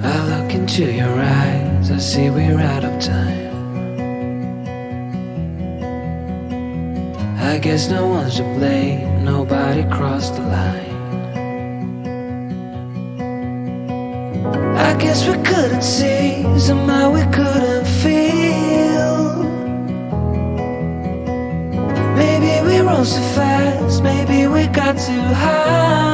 I look into your eyes, I see we're out of time. I guess no one's to blame, nobody crossed the line. I guess we couldn't see, somehow we couldn't feel. Maybe we rose too fast, maybe we got too high.